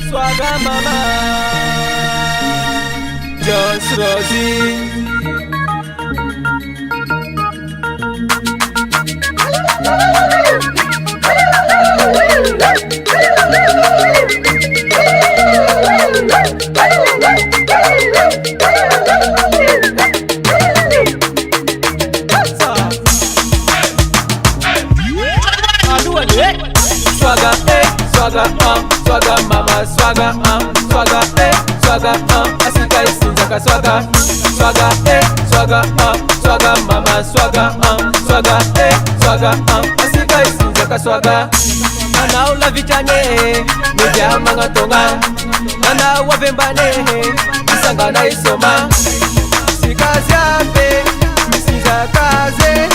Swaga mama, just Rosie. Swaga mama, swaga asika isinzaka swaga mama, swaga asika isinzaka swaga. Nana ula vichane, meja manga tonga, nana wavembane, isanga na isoma. Sikazi ambe, misinza kaze,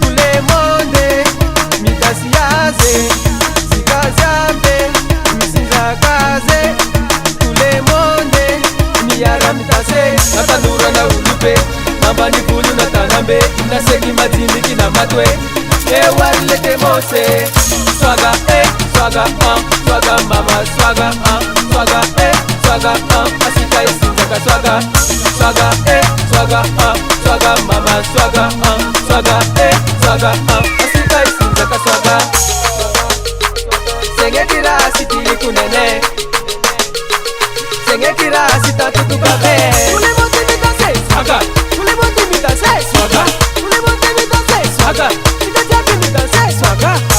tule monde, mikasi yaze. Sikazi ambe, misinza kaze, tule monde, miyara mitase. Natanura na ulupe, mamba ni bulu na tanambe, naseki matimiki na matwe. Ewalete mose, swaga mama, swaga asika isinzaka swaga mama, swaga asika isinzaka swaga. Sengetira sitili kunene, sengetira sitatutu babe. Tule monte mitase swaga, tule monte mitase swaga, tule monte mitase swaga.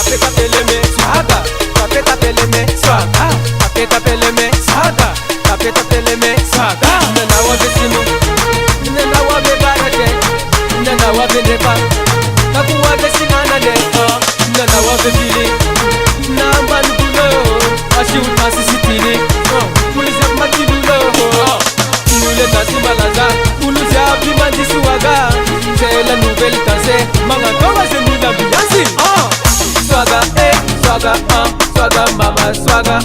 Apeta peleme swaga, apeta peleme swaga, apeta peleme swaga, apeta peleme swaga. Nana wabe simu, nana wabe barate, nana wabe nepa, kaku wabe sinana de, nana wabe fili, namba nukulo, ashi utasi sitini, kulize matilulo, nule tasi malaza, kuluze api mandisi waga, c'est nouvelle danse, manga toga se nula biyansi. Swaga mama, swaga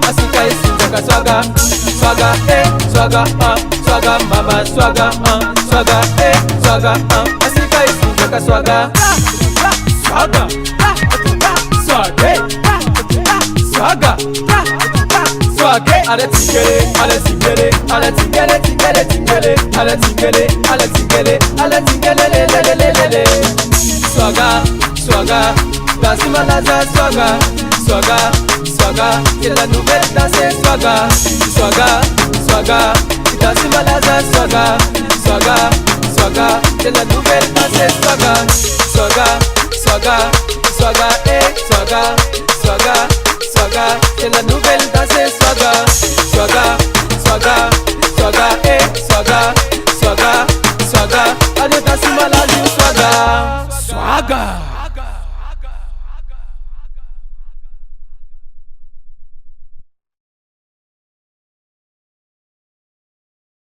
asika isinzaka swaga mama, swaga asika isinzaka swaga. Swage, ale tingele, lelelelele. Swaga, danse malaza swaga, c'est la nouvelle danse swaga, danse malaza swaga, c'est la nouvelle danse swaga, c'est la nouvelle danse swaga, allez danse malaza swaga.